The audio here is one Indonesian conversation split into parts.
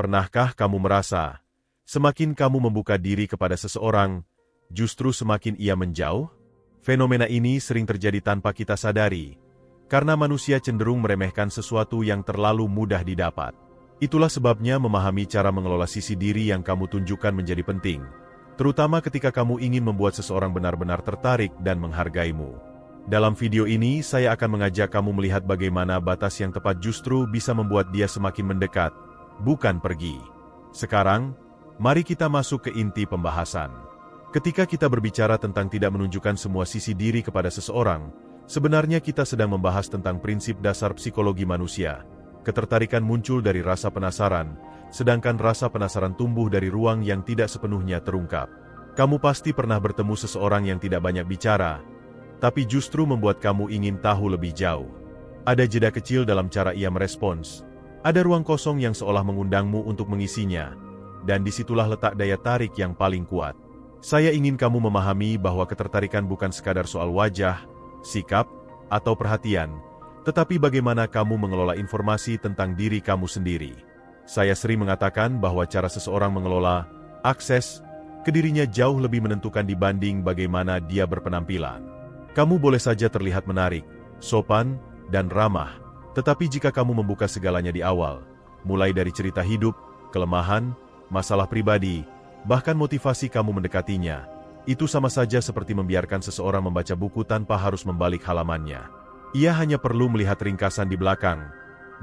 Pernahkah kamu merasa, semakin kamu membuka diri kepada seseorang, justru semakin ia menjauh? Fenomena ini sering terjadi tanpa kita sadari, karena manusia cenderung meremehkan sesuatu yang terlalu mudah didapat. Itulah sebabnya memahami cara mengelola sisi diri yang kamu tunjukkan menjadi penting, terutama ketika kamu ingin membuat seseorang benar-benar tertarik dan menghargaimu. Dalam video ini, saya akan mengajak kamu melihat bagaimana batas yang tepat justru bisa membuat dia semakin mendekat, bukan pergi. Sekarang, mari kita masuk ke inti pembahasan. Ketika kita berbicara tentang tidak menunjukkan semua sisi diri kepada seseorang, sebenarnya kita sedang membahas tentang prinsip dasar psikologi manusia. Ketertarikan muncul dari rasa penasaran, sedangkan rasa penasaran tumbuh dari ruang yang tidak sepenuhnya terungkap. Kamu pasti pernah bertemu seseorang yang tidak banyak bicara, tapi justru membuat kamu ingin tahu lebih jauh. Ada jeda kecil dalam cara ia merespons. Ada ruang kosong yang seolah mengundangmu untuk mengisinya, dan disitulah letak daya tarik yang paling kuat. Saya ingin kamu memahami bahwa ketertarikan bukan sekadar soal wajah, sikap, atau perhatian, tetapi bagaimana kamu mengelola informasi tentang diri kamu sendiri. Saya sering mengatakan bahwa cara seseorang mengelola akses ke dirinya jauh lebih menentukan dibanding bagaimana dia berpenampilan. Kamu boleh saja terlihat menarik, sopan, dan ramah, tetapi jika kamu membuka segalanya di awal, mulai dari cerita hidup, kelemahan, masalah pribadi, bahkan motivasi kamu mendekatinya, itu sama saja seperti membiarkan seseorang membaca buku tanpa harus membalik halamannya. Ia hanya perlu melihat ringkasan di belakang,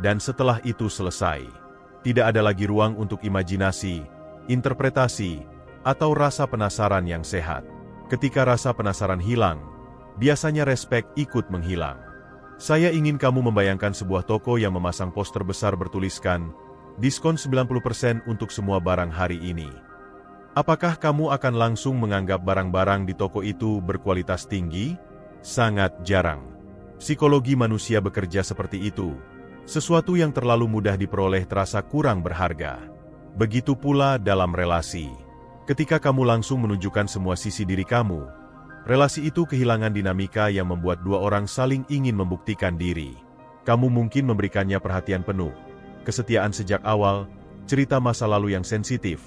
dan setelah itu selesai. Tidak ada lagi ruang untuk imajinasi, interpretasi, atau rasa penasaran yang sehat. Ketika rasa penasaran hilang, biasanya respek ikut menghilang. Saya ingin kamu membayangkan sebuah toko yang memasang poster besar bertuliskan, diskon 90% untuk semua barang hari ini. Apakah kamu akan langsung menganggap barang-barang di toko itu berkualitas tinggi? Sangat jarang. Psikologi manusia bekerja seperti itu. Sesuatu yang terlalu mudah diperoleh terasa kurang berharga. Begitu pula dalam relasi. Ketika kamu langsung menunjukkan semua sisi diri kamu, relasi itu kehilangan dinamika yang membuat dua orang saling ingin membuktikan diri. Kamu mungkin memberikannya perhatian penuh, kesetiaan sejak awal, cerita masa lalu yang sensitif,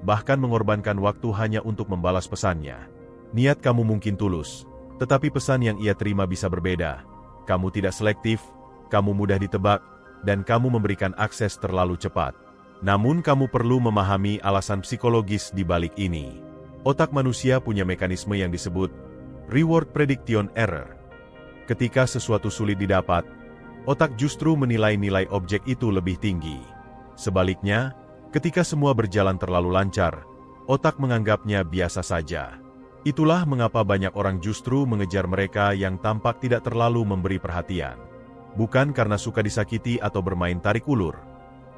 bahkan mengorbankan waktu hanya untuk membalas pesannya. Niat kamu mungkin tulus, tetapi pesan yang ia terima bisa berbeda. Kamu tidak selektif, kamu mudah ditebak, dan kamu memberikan akses terlalu cepat. Namun kamu perlu memahami alasan psikologis di balik ini. Otak manusia punya mekanisme yang disebut reward prediction error. Ketika sesuatu sulit didapat, otak justru menilai nilai objek itu lebih tinggi. Sebaliknya, ketika semua berjalan terlalu lancar, otak menganggapnya biasa saja. Itulah mengapa banyak orang justru mengejar mereka yang tampak tidak terlalu memberi perhatian. Bukan karena suka disakiti atau bermain tarik ulur,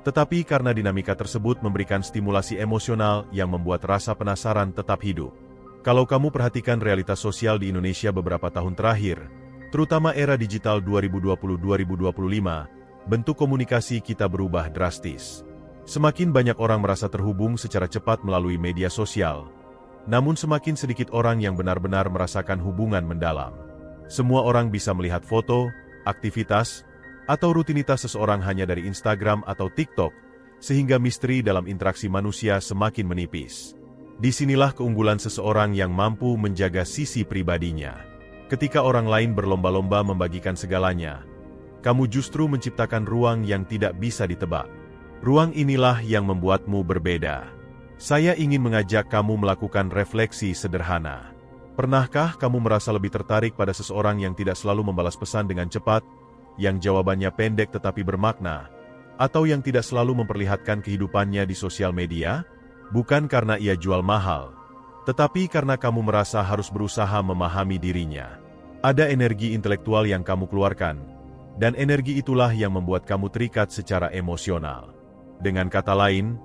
tetapi karena dinamika tersebut memberikan stimulasi emosional yang membuat rasa penasaran tetap hidup. Kalau kamu perhatikan realitas sosial di Indonesia beberapa tahun terakhir, terutama era digital 2020-2025, bentuk komunikasi kita berubah drastis. Semakin banyak orang merasa terhubung secara cepat melalui media sosial, namun semakin sedikit orang yang benar-benar merasakan hubungan mendalam. Semua orang bisa melihat foto, aktivitas, atau rutinitas seseorang hanya dari Instagram atau TikTok, sehingga misteri dalam interaksi manusia semakin menipis. Disinilah keunggulan seseorang yang mampu menjaga sisi pribadinya. Ketika orang lain berlomba-lomba membagikan segalanya, kamu justru menciptakan ruang yang tidak bisa ditebak. Ruang inilah yang membuatmu berbeda. Saya ingin mengajak kamu melakukan refleksi sederhana. Pernahkah kamu merasa lebih tertarik pada seseorang yang tidak selalu membalas pesan dengan cepat, yang jawabannya pendek tetapi bermakna, atau yang tidak selalu memperlihatkan kehidupannya di sosial media? Bukan karena ia jual mahal, tetapi karena kamu merasa harus berusaha memahami dirinya. Ada energi intelektual yang kamu keluarkan, dan energi itulah yang membuat kamu terikat secara emosional. Dengan kata lain,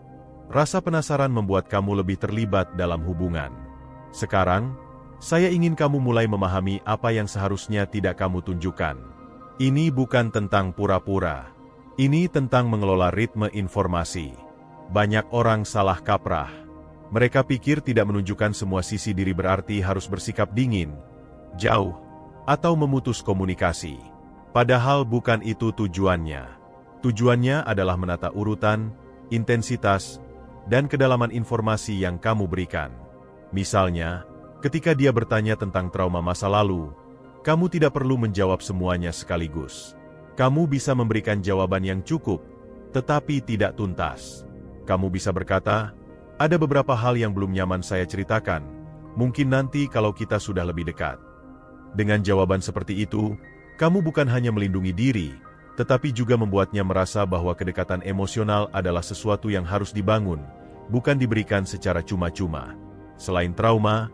rasa penasaran membuat kamu lebih terlibat dalam hubungan. Sekarang, saya ingin kamu mulai memahami apa yang seharusnya tidak kamu tunjukkan. Ini bukan tentang pura-pura. Ini tentang mengelola ritme informasi. Banyak orang salah kaprah. Mereka pikir tidak menunjukkan semua sisi diri berarti harus bersikap dingin, jauh, atau memutus komunikasi. Padahal bukan itu tujuannya. Tujuannya adalah menata urutan, intensitas, dan kedalaman informasi yang kamu berikan. Misalnya, ketika dia bertanya tentang trauma masa lalu, kamu tidak perlu menjawab semuanya sekaligus. Kamu bisa memberikan jawaban yang cukup, tetapi tidak tuntas. Kamu bisa berkata, ada beberapa hal yang belum nyaman saya ceritakan, mungkin nanti kalau kita sudah lebih dekat. Dengan jawaban seperti itu, kamu bukan hanya melindungi diri, tetapi juga membuatnya merasa bahwa kedekatan emosional adalah sesuatu yang harus dibangun, bukan diberikan secara cuma-cuma. Selain trauma,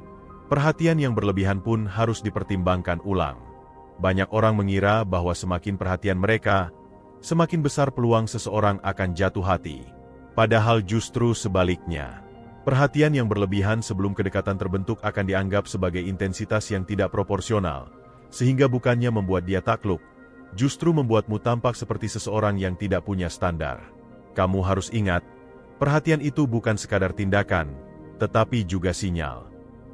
perhatian yang berlebihan pun harus dipertimbangkan ulang. Banyak orang mengira bahwa semakin perhatian mereka, semakin besar peluang seseorang akan jatuh hati. Padahal justru sebaliknya. Perhatian yang berlebihan sebelum kedekatan terbentuk akan dianggap sebagai intensitas yang tidak proporsional, sehingga bukannya membuat dia takluk, justru membuatmu tampak seperti seseorang yang tidak punya standar. Kamu harus ingat, perhatian itu bukan sekadar tindakan, tetapi juga sinyal.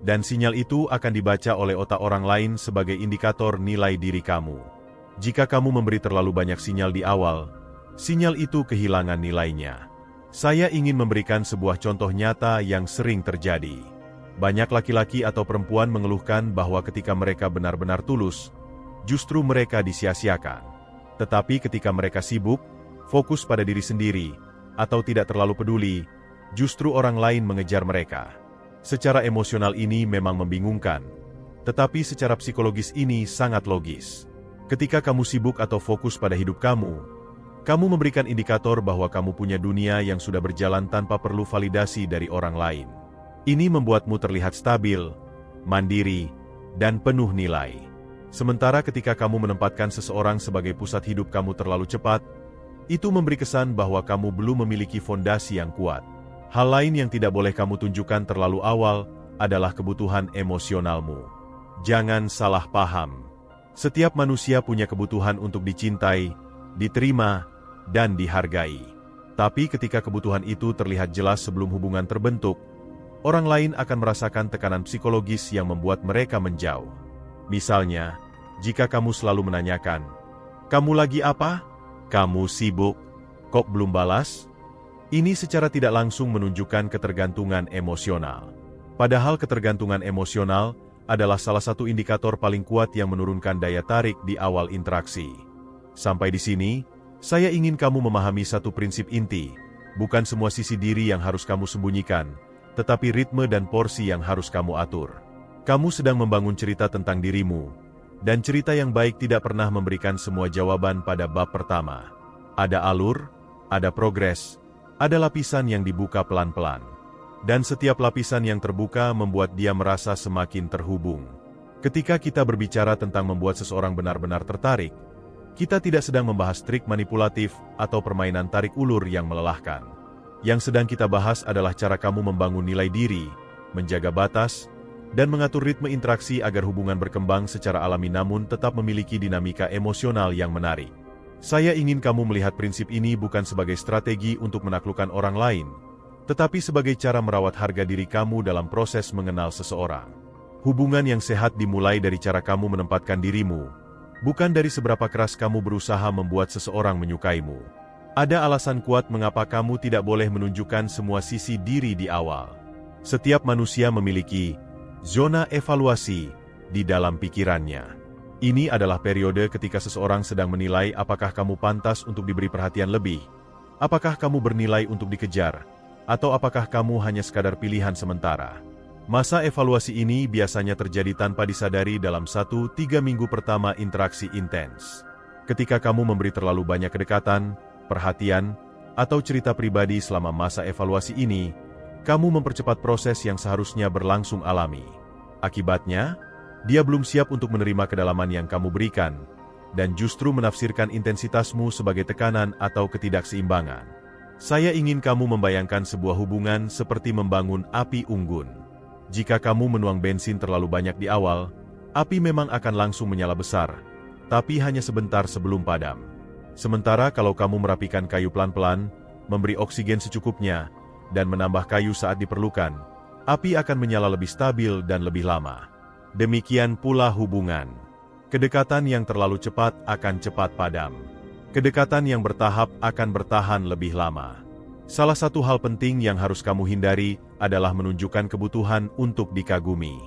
Dan sinyal itu akan dibaca oleh otak orang lain sebagai indikator nilai diri kamu. Jika kamu memberi terlalu banyak sinyal di awal, sinyal itu kehilangan nilainya. Saya ingin memberikan sebuah contoh nyata yang sering terjadi. Banyak laki-laki atau perempuan mengeluhkan bahwa ketika mereka benar-benar tulus, justru mereka disia-siakan. Tetapi ketika mereka sibuk, fokus pada diri sendiri, atau tidak terlalu peduli, justru orang lain mengejar mereka. Secara emosional ini memang membingungkan, tetapi secara psikologis ini sangat logis. Ketika kamu sibuk atau fokus pada hidup kamu memberikan indikator bahwa kamu punya dunia yang sudah berjalan tanpa perlu validasi dari orang lain. Ini membuatmu terlihat stabil, mandiri, dan penuh nilai. Sementara ketika kamu menempatkan seseorang sebagai pusat hidup kamu terlalu cepat, itu memberi kesan bahwa kamu belum memiliki fondasi yang kuat. Hal lain yang tidak boleh kamu tunjukkan terlalu awal adalah kebutuhan emosionalmu. Jangan salah paham. Setiap manusia punya kebutuhan untuk dicintai, diterima, dan dihargai. Tapi ketika kebutuhan itu terlihat jelas sebelum hubungan terbentuk, orang lain akan merasakan tekanan psikologis yang membuat mereka menjauh. Misalnya, jika kamu selalu menanyakan, "Kamu lagi apa? Kamu sibuk? Kok belum balas?" Ini secara tidak langsung menunjukkan ketergantungan emosional. Padahal ketergantungan emosional adalah salah satu indikator paling kuat yang menurunkan daya tarik di awal interaksi. Sampai di sini, saya ingin kamu memahami satu prinsip inti, bukan semua sisi diri yang harus kamu sembunyikan, tetapi ritme dan porsi yang harus kamu atur. Kamu sedang membangun cerita tentang dirimu, dan cerita yang baik tidak pernah memberikan semua jawaban pada bab pertama. Ada alur, ada progres, ada lapisan yang dibuka pelan-pelan. Dan setiap lapisan yang terbuka membuat dia merasa semakin terhubung. Ketika kita berbicara tentang membuat seseorang benar-benar tertarik, kita tidak sedang membahas trik manipulatif atau permainan tarik ulur yang melelahkan. Yang sedang kita bahas adalah cara kamu membangun nilai diri, menjaga batas, dan mengatur ritme interaksi agar hubungan berkembang secara alami namun tetap memiliki dinamika emosional yang menarik. Saya ingin kamu melihat prinsip ini bukan sebagai strategi untuk menaklukkan orang lain, tetapi sebagai cara merawat harga diri kamu dalam proses mengenal seseorang. Hubungan yang sehat dimulai dari cara kamu menempatkan dirimu, bukan dari seberapa keras kamu berusaha membuat seseorang menyukaimu. Ada alasan kuat mengapa kamu tidak boleh menunjukkan semua sisi diri di awal. Setiap manusia memiliki zona evaluasi di dalam pikirannya. Ini adalah periode ketika seseorang sedang menilai apakah kamu pantas untuk diberi perhatian lebih, apakah kamu bernilai untuk dikejar, atau apakah kamu hanya sekadar pilihan sementara. Masa evaluasi ini biasanya terjadi tanpa disadari dalam 1-3 minggu pertama interaksi intens. Ketika kamu memberi terlalu banyak kedekatan, perhatian, atau cerita pribadi selama masa evaluasi ini, kamu mempercepat proses yang seharusnya berlangsung alami. Akibatnya, dia belum siap untuk menerima kedalaman yang kamu berikan, dan justru menafsirkan intensitasmu sebagai tekanan atau ketidakseimbangan. Saya ingin kamu membayangkan sebuah hubungan seperti membangun api unggun. Jika kamu menuang bensin terlalu banyak di awal, api memang akan langsung menyala besar, tapi hanya sebentar sebelum padam. Sementara kalau kamu merapikan kayu pelan-pelan, memberi oksigen secukupnya, dan menambah kayu saat diperlukan, api akan menyala lebih stabil dan lebih lama. Demikian pula hubungan. Kedekatan yang terlalu cepat akan cepat padam. Kedekatan yang bertahap akan bertahan lebih lama. Salah satu hal penting yang harus kamu hindari adalah menunjukkan kebutuhan untuk dikagumi.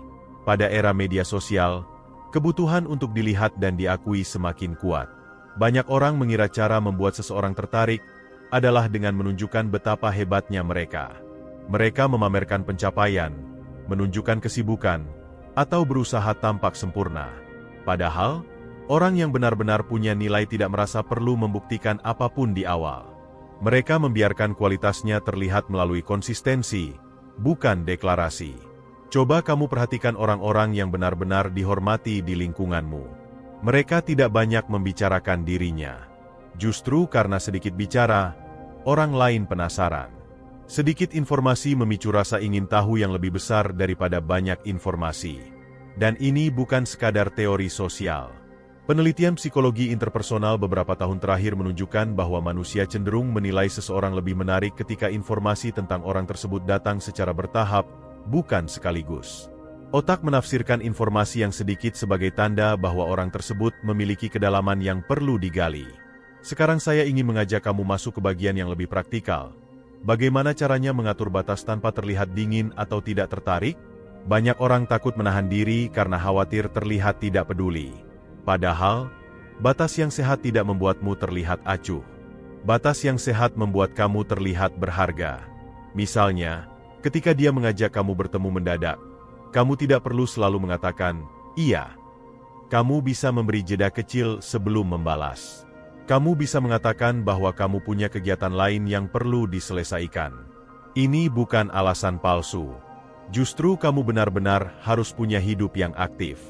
Pada era media sosial, kebutuhan untuk dilihat dan diakui semakin kuat. Banyak orang mengira cara membuat seseorang tertarik adalah dengan menunjukkan betapa hebatnya mereka. Mereka memamerkan pencapaian, menunjukkan kesibukan, atau berusaha tampak sempurna. Padahal, orang yang benar-benar punya nilai tidak merasa perlu membuktikan apapun di awal. Mereka membiarkan kualitasnya terlihat melalui konsistensi, bukan deklarasi. Coba kamu perhatikan orang-orang yang benar-benar dihormati di lingkunganmu. Mereka tidak banyak membicarakan dirinya. Justru karena sedikit bicara, orang lain penasaran. Sedikit informasi memicu rasa ingin tahu yang lebih besar daripada banyak informasi. Dan ini bukan sekadar teori sosial. Penelitian psikologi interpersonal beberapa tahun terakhir menunjukkan bahwa manusia cenderung menilai seseorang lebih menarik ketika informasi tentang orang tersebut datang secara bertahap, bukan sekaligus. Otak menafsirkan informasi yang sedikit sebagai tanda bahwa orang tersebut memiliki kedalaman yang perlu digali. Sekarang saya ingin mengajak kamu masuk ke bagian yang lebih praktikal. Bagaimana caranya mengatur batas tanpa terlihat dingin atau tidak tertarik? Banyak orang takut menahan diri karena khawatir terlihat tidak peduli. Padahal, batas yang sehat tidak membuatmu terlihat acuh. Batas yang sehat membuat kamu terlihat berharga. Misalnya, ketika dia mengajak kamu bertemu mendadak, kamu tidak perlu selalu mengatakan, "Iya." Kamu bisa memberi jeda kecil sebelum membalas. Kamu bisa mengatakan bahwa kamu punya kegiatan lain yang perlu diselesaikan. Ini bukan alasan palsu. Justru kamu benar-benar harus punya hidup yang aktif.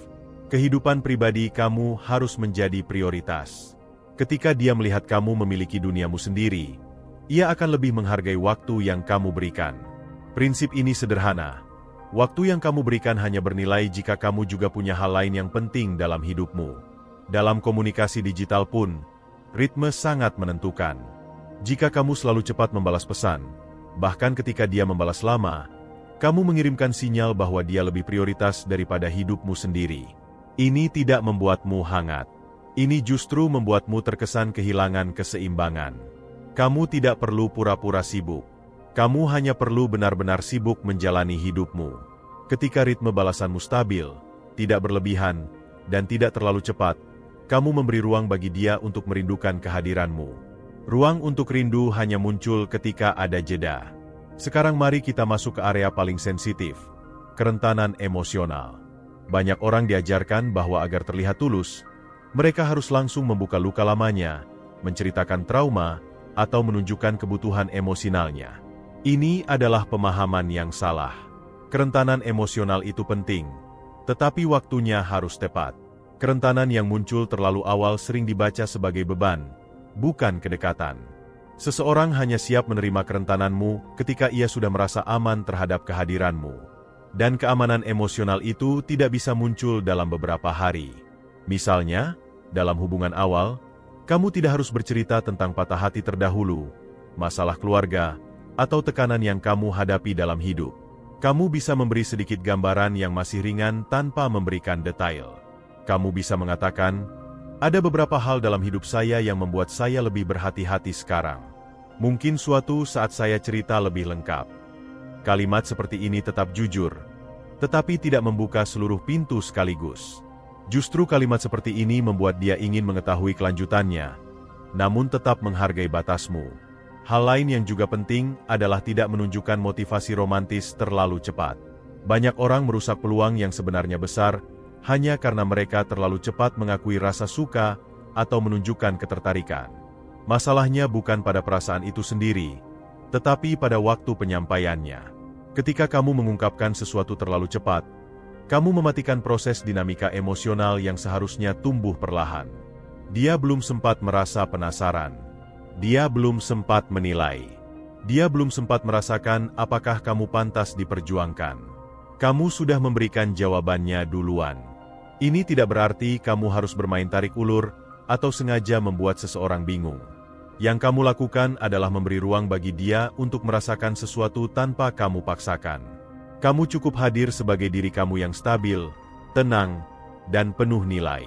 Kehidupan pribadi kamu harus menjadi prioritas. Ketika dia melihat kamu memiliki duniamu sendiri, ia akan lebih menghargai waktu yang kamu berikan. Prinsip ini sederhana. Waktu yang kamu berikan hanya bernilai jika kamu juga punya hal lain yang penting dalam hidupmu. Dalam komunikasi digital pun, ritme sangat menentukan. Jika kamu selalu cepat membalas pesan, bahkan ketika dia membalas lama, kamu mengirimkan sinyal bahwa dia lebih prioritas daripada hidupmu sendiri. Ini tidak membuatmu hangat. Ini justru membuatmu terkesan kehilangan keseimbangan. Kamu tidak perlu pura-pura sibuk. Kamu hanya perlu benar-benar sibuk menjalani hidupmu. Ketika ritme balasanmu stabil, tidak berlebihan, dan tidak terlalu cepat, kamu memberi ruang bagi dia untuk merindukan kehadiranmu. Ruang untuk rindu hanya muncul ketika ada jeda. Sekarang mari kita masuk ke area paling sensitif, kerentanan emosional. Banyak orang diajarkan bahwa agar terlihat tulus, mereka harus langsung membuka luka lamanya, menceritakan trauma, atau menunjukkan kebutuhan emosionalnya. Ini adalah pemahaman yang salah. Kerentanan emosional itu penting, tetapi waktunya harus tepat. Kerentanan yang muncul terlalu awal sering dibaca sebagai beban, bukan kedekatan. Seseorang hanya siap menerima kerentananmu ketika ia sudah merasa aman terhadap kehadiranmu. Dan keamanan emosional itu tidak bisa muncul dalam beberapa hari. Misalnya, dalam hubungan awal, kamu tidak harus bercerita tentang patah hati terdahulu, masalah keluarga, atau tekanan yang kamu hadapi dalam hidup. Kamu bisa memberi sedikit gambaran yang masih ringan tanpa memberikan detail. Kamu bisa mengatakan, ada beberapa hal dalam hidup saya yang membuat saya lebih berhati-hati sekarang. Mungkin suatu saat saya cerita lebih lengkap. Kalimat seperti ini tetap jujur, tetapi tidak membuka seluruh pintu sekaligus. Justru kalimat seperti ini membuat dia ingin mengetahui kelanjutannya, namun tetap menghargai batasmu. Hal lain yang juga penting adalah tidak menunjukkan motivasi romantis terlalu cepat. Banyak orang merusak peluang yang sebenarnya besar, hanya karena mereka terlalu cepat mengakui rasa suka atau menunjukkan ketertarikan. Masalahnya bukan pada perasaan itu sendiri, tetapi pada waktu penyampaiannya. Ketika kamu mengungkapkan sesuatu terlalu cepat, kamu mematikan proses dinamika emosional yang seharusnya tumbuh perlahan. Dia belum sempat merasa penasaran. Dia belum sempat menilai. Dia belum sempat merasakan apakah kamu pantas diperjuangkan. Kamu sudah memberikan jawabannya duluan. Ini tidak berarti kamu harus bermain tarik ulur atau sengaja membuat seseorang bingung. Yang kamu lakukan adalah memberi ruang bagi dia untuk merasakan sesuatu tanpa kamu paksakan. Kamu cukup hadir sebagai diri kamu yang stabil, tenang, dan penuh nilai.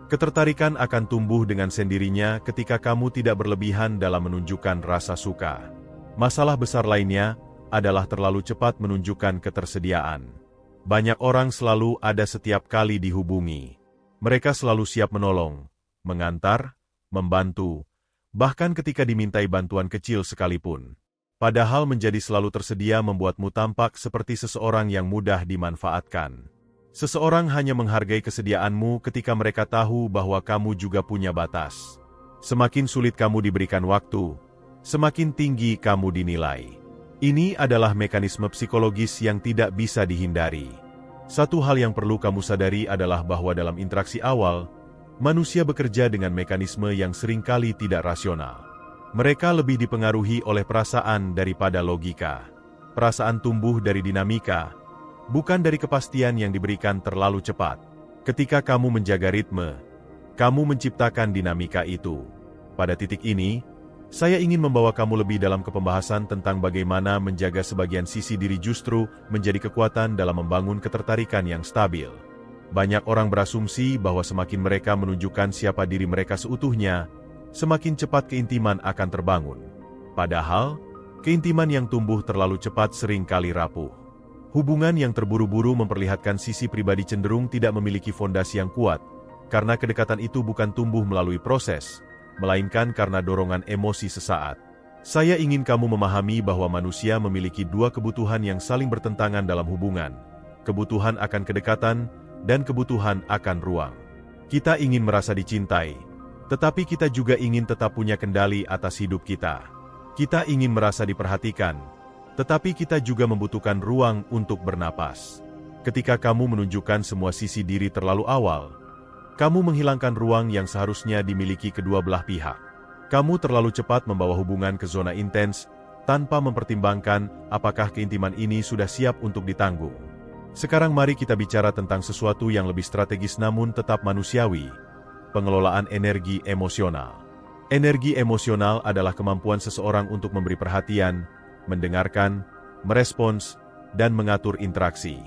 Ketertarikan akan tumbuh dengan sendirinya ketika kamu tidak berlebihan dalam menunjukkan rasa suka. Masalah besar lainnya adalah terlalu cepat menunjukkan ketersediaan. Banyak orang selalu ada setiap kali dihubungi. Mereka selalu siap menolong, mengantar, membantu, bahkan ketika dimintai bantuan kecil sekalipun. Padahal menjadi selalu tersedia membuatmu tampak seperti seseorang yang mudah dimanfaatkan. Seseorang hanya menghargai kesediaanmu ketika mereka tahu bahwa kamu juga punya batas. Semakin sulit kamu diberikan waktu, semakin tinggi kamu dinilai. Ini adalah mekanisme psikologis yang tidak bisa dihindari. Satu hal yang perlu kamu sadari adalah bahwa dalam interaksi awal, manusia bekerja dengan mekanisme yang seringkali tidak rasional. Mereka lebih dipengaruhi oleh perasaan daripada logika. Perasaan tumbuh dari dinamika, bukan dari kepastian yang diberikan terlalu cepat. Ketika kamu menjaga ritme, kamu menciptakan dinamika itu. Pada titik ini, saya ingin membawa kamu lebih dalam ke pembahasan tentang bagaimana menjaga sebagian sisi diri justru menjadi kekuatan dalam membangun ketertarikan yang stabil. Banyak orang berasumsi bahwa semakin mereka menunjukkan siapa diri mereka seutuhnya, semakin cepat keintiman akan terbangun. Padahal, keintiman yang tumbuh terlalu cepat seringkali rapuh. Hubungan yang terburu-buru memperlihatkan sisi pribadi cenderung tidak memiliki fondasi yang kuat, karena kedekatan itu bukan tumbuh melalui proses, melainkan karena dorongan emosi sesaat. Saya ingin kamu memahami bahwa manusia memiliki dua kebutuhan yang saling bertentangan dalam hubungan. Kebutuhan akan kedekatan, dan kebutuhan akan ruang. Kita ingin merasa dicintai, tetapi kita juga ingin tetap punya kendali atas hidup kita. Kita ingin merasa diperhatikan, tetapi kita juga membutuhkan ruang untuk bernapas. Ketika kamu menunjukkan semua sisi diri terlalu awal, kamu menghilangkan ruang yang seharusnya dimiliki kedua belah pihak. Kamu terlalu cepat membawa hubungan ke zona intens, tanpa mempertimbangkan apakah keintiman ini sudah siap untuk ditanggung. Sekarang mari kita bicara tentang sesuatu yang lebih strategis namun tetap manusiawi. Pengelolaan energi emosional. Energi emosional adalah kemampuan seseorang untuk memberi perhatian, mendengarkan, merespons, dan mengatur interaksi.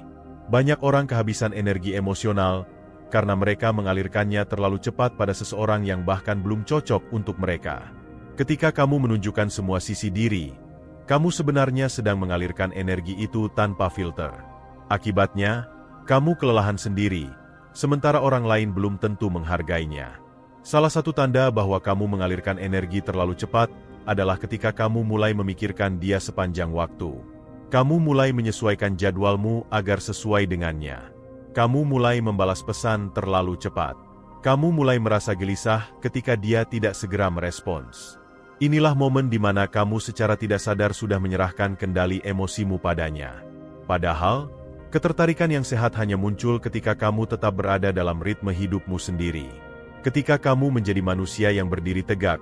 Banyak orang kehabisan energi emosional karena mereka mengalirkannya terlalu cepat pada seseorang yang bahkan belum cocok untuk mereka. Ketika kamu menunjukkan semua sisi diri, kamu sebenarnya sedang mengalirkan energi itu tanpa filter. Akibatnya, kamu kelelahan sendiri, sementara orang lain belum tentu menghargainya. Salah satu tanda bahwa kamu mengalirkan energi terlalu cepat adalah ketika kamu mulai memikirkan dia sepanjang waktu. Kamu mulai menyesuaikan jadwalmu agar sesuai dengannya. Kamu mulai membalas pesan terlalu cepat. Kamu mulai merasa gelisah ketika dia tidak segera merespons. Inilah momen di mana kamu secara tidak sadar sudah menyerahkan kendali emosimu padanya. Padahal, ketertarikan yang sehat hanya muncul ketika kamu tetap berada dalam ritme hidupmu sendiri. Ketika kamu menjadi manusia yang berdiri tegak,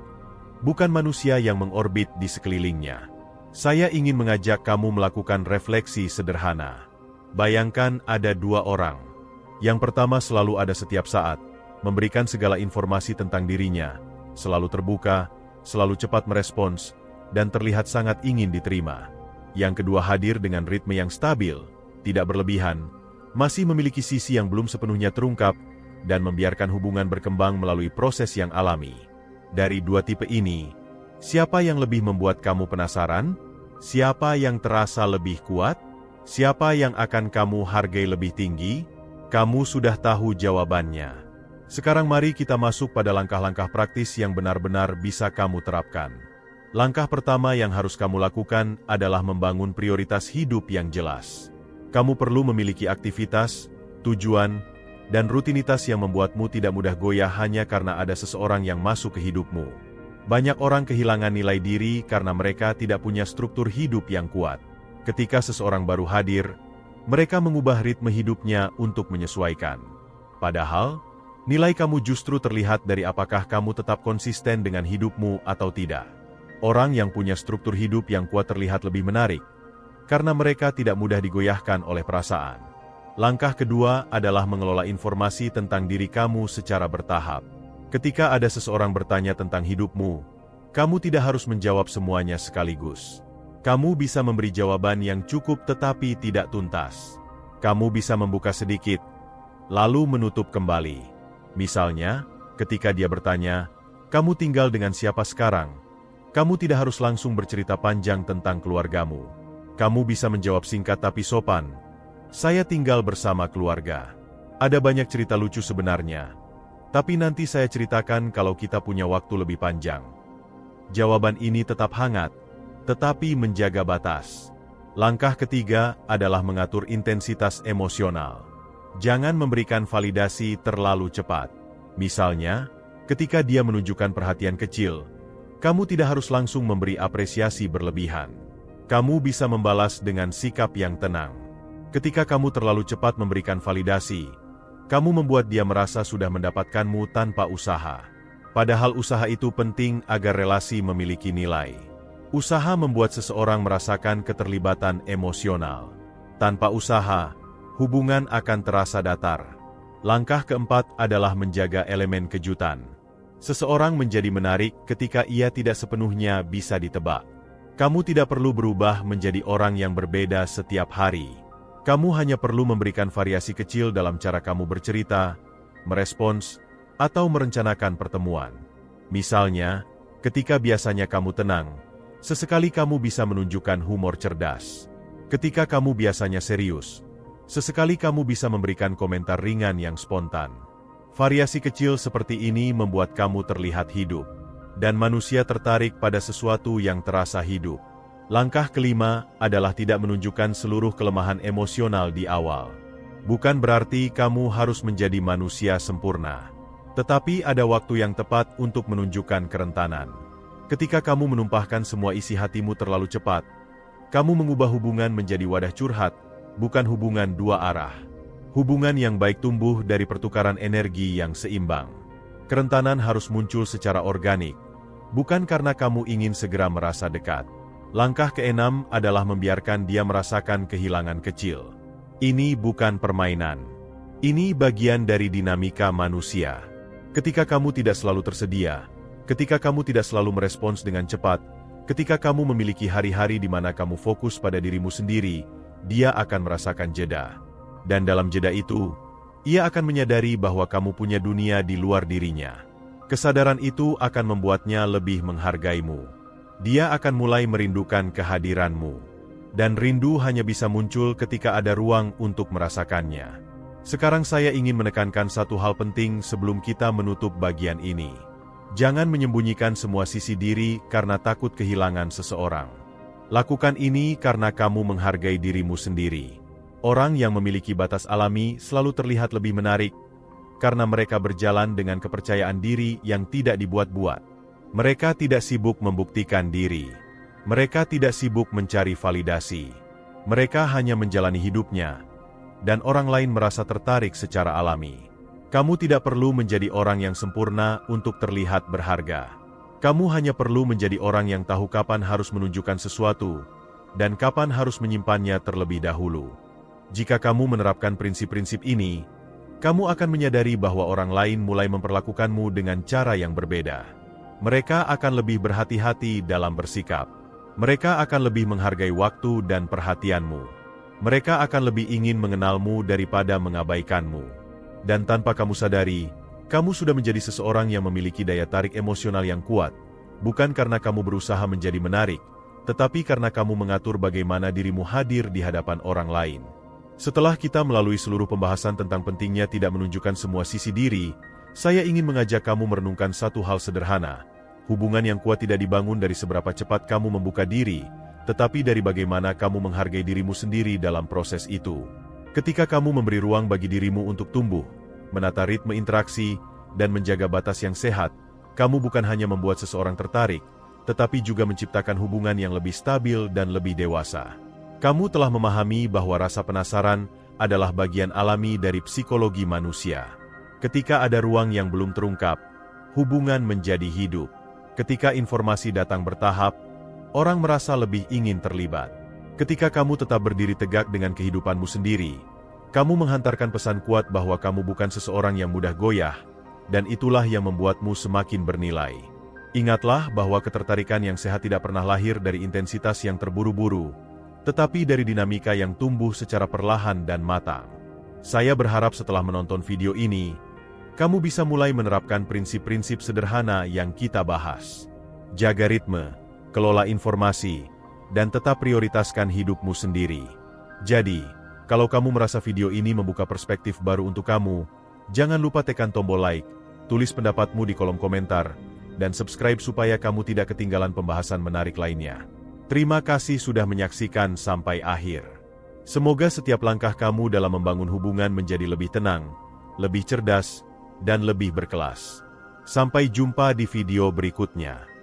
bukan manusia yang mengorbit di sekelilingnya. Saya ingin mengajak kamu melakukan refleksi sederhana. Bayangkan ada dua orang. Yang pertama selalu ada setiap saat, memberikan segala informasi tentang dirinya, selalu terbuka, selalu cepat merespons, dan terlihat sangat ingin diterima. Yang kedua hadir dengan ritme yang stabil, tidak berlebihan, masih memiliki sisi yang belum sepenuhnya terungkap, dan membiarkan hubungan berkembang melalui proses yang alami. Dari dua tipe ini, siapa yang lebih membuat kamu penasaran? Siapa yang terasa lebih kuat? Siapa yang akan kamu hargai lebih tinggi? Kamu sudah tahu jawabannya. Sekarang mari kita masuk pada langkah-langkah praktis yang benar-benar bisa kamu terapkan. Langkah pertama yang harus kamu lakukan adalah membangun prioritas hidup yang jelas. Kamu perlu memiliki aktivitas, tujuan, dan rutinitas yang membuatmu tidak mudah goyah hanya karena ada seseorang yang masuk ke hidupmu. Banyak orang kehilangan nilai diri karena mereka tidak punya struktur hidup yang kuat. Ketika seseorang baru hadir, mereka mengubah ritme hidupnya untuk menyesuaikan. Padahal, nilai kamu justru terlihat dari apakah kamu tetap konsisten dengan hidupmu atau tidak. Orang yang punya struktur hidup yang kuat terlihat lebih menarik, karena mereka tidak mudah digoyahkan oleh perasaan. Langkah kedua adalah mengelola informasi tentang diri kamu secara bertahap. Ketika ada seseorang bertanya tentang hidupmu, kamu tidak harus menjawab semuanya sekaligus. Kamu bisa memberi jawaban yang cukup tetapi tidak tuntas. Kamu bisa membuka sedikit, lalu menutup kembali. Misalnya, ketika dia bertanya, "Kamu tinggal dengan siapa sekarang?" Kamu tidak harus langsung bercerita panjang tentang keluargamu. Kamu bisa menjawab singkat tapi sopan. Saya tinggal bersama keluarga. Ada banyak cerita lucu sebenarnya. Tapi nanti saya ceritakan kalau kita punya waktu lebih panjang. Jawaban ini tetap hangat, tetapi menjaga batas. Langkah ketiga adalah mengatur intensitas emosional. Jangan memberikan validasi terlalu cepat. Misalnya, ketika dia menunjukkan perhatian kecil, kamu tidak harus langsung memberi apresiasi berlebihan. Kamu bisa membalas dengan sikap yang tenang. Ketika kamu terlalu cepat memberikan validasi, kamu membuat dia merasa sudah mendapatkanmu tanpa usaha. Padahal usaha itu penting agar relasi memiliki nilai. Usaha membuat seseorang merasakan keterlibatan emosional. Tanpa usaha, hubungan akan terasa datar. Langkah keempat adalah menjaga elemen kejutan. Seseorang menjadi menarik ketika ia tidak sepenuhnya bisa ditebak. Kamu tidak perlu berubah menjadi orang yang berbeda setiap hari. Kamu hanya perlu memberikan variasi kecil dalam cara kamu bercerita, merespons, atau merencanakan pertemuan. Misalnya, ketika biasanya kamu tenang, sesekali kamu bisa menunjukkan humor cerdas. Ketika kamu biasanya serius, sesekali kamu bisa memberikan komentar ringan yang spontan. Variasi kecil seperti ini membuat kamu terlihat hidup, dan manusia tertarik pada sesuatu yang terasa hidup. Langkah kelima adalah tidak menunjukkan seluruh kelemahan emosional di awal. Bukan berarti kamu harus menjadi manusia sempurna, tetapi ada waktu yang tepat untuk menunjukkan kerentanan. Ketika kamu menumpahkan semua isi hatimu terlalu cepat, kamu mengubah hubungan menjadi wadah curhat, bukan hubungan dua arah. Hubungan yang baik tumbuh dari pertukaran energi yang seimbang. Kerentanan harus muncul secara organik, bukan karena kamu ingin segera merasa dekat. Langkah keenam adalah membiarkan dia merasakan kehilangan kecil. Ini bukan permainan. Ini bagian dari dinamika manusia. Ketika kamu tidak selalu tersedia, ketika kamu tidak selalu merespons dengan cepat, ketika kamu memiliki hari-hari di mana kamu fokus pada dirimu sendiri, dia akan merasakan jeda. Dan dalam jeda itu, ia akan menyadari bahwa kamu punya dunia di luar dirinya. Kesadaran itu akan membuatnya lebih menghargaimu. Dia akan mulai merindukan kehadiranmu. Dan rindu hanya bisa muncul ketika ada ruang untuk merasakannya. Sekarang saya ingin menekankan satu hal penting sebelum kita menutup bagian ini. Jangan menyembunyikan semua sisi diri karena takut kehilangan seseorang. Lakukan ini karena kamu menghargai dirimu sendiri. Orang yang memiliki batas alami selalu terlihat lebih menarik, karena mereka berjalan dengan kepercayaan diri yang tidak dibuat-buat. Mereka tidak sibuk membuktikan diri. Mereka tidak sibuk mencari validasi. Mereka hanya menjalani hidupnya, dan orang lain merasa tertarik secara alami. Kamu tidak perlu menjadi orang yang sempurna untuk terlihat berharga. Kamu hanya perlu menjadi orang yang tahu kapan harus menunjukkan sesuatu, dan kapan harus menyimpannya terlebih dahulu. Jika kamu menerapkan prinsip-prinsip ini, kamu akan menyadari bahwa orang lain mulai memperlakukanmu dengan cara yang berbeda. Mereka akan lebih berhati-hati dalam bersikap. Mereka akan lebih menghargai waktu dan perhatianmu. Mereka akan lebih ingin mengenalmu daripada mengabaikanmu. Dan tanpa kamu sadari, kamu sudah menjadi seseorang yang memiliki daya tarik emosional yang kuat, bukan karena kamu berusaha menjadi menarik, tetapi karena kamu mengatur bagaimana dirimu hadir di hadapan orang lain. Setelah kita melalui seluruh pembahasan tentang pentingnya tidak menunjukkan semua sisi diri, saya ingin mengajak kamu merenungkan satu hal sederhana. Hubungan yang kuat tidak dibangun dari seberapa cepat kamu membuka diri, tetapi dari bagaimana kamu menghargai dirimu sendiri dalam proses itu. Ketika kamu memberi ruang bagi dirimu untuk tumbuh, menata ritme interaksi, dan menjaga batas yang sehat, kamu bukan hanya membuat seseorang tertarik, tetapi juga menciptakan hubungan yang lebih stabil dan lebih dewasa. Kamu telah memahami bahwa rasa penasaran adalah bagian alami dari psikologi manusia. Ketika ada ruang yang belum terungkap, hubungan menjadi hidup. Ketika informasi datang bertahap, orang merasa lebih ingin terlibat. Ketika kamu tetap berdiri tegak dengan kehidupanmu sendiri, kamu menghantarkan pesan kuat bahwa kamu bukan seseorang yang mudah goyah, dan itulah yang membuatmu semakin bernilai. Ingatlah bahwa ketertarikan yang sehat tidak pernah lahir dari intensitas yang terburu-buru, tetapi dari dinamika yang tumbuh secara perlahan dan matang. Saya berharap setelah menonton video ini, kamu bisa mulai menerapkan prinsip-prinsip sederhana yang kita bahas. Jaga ritme, kelola informasi, dan tetap prioritaskan hidupmu sendiri. Jadi, kalau kamu merasa video ini membuka perspektif baru untuk kamu, jangan lupa tekan tombol like, tulis pendapatmu di kolom komentar, dan subscribe supaya kamu tidak ketinggalan pembahasan menarik lainnya. Terima kasih sudah menyaksikan sampai akhir. Semoga setiap langkah kamu dalam membangun hubungan menjadi lebih tenang, lebih cerdas, dan lebih berkelas. Sampai jumpa di video berikutnya.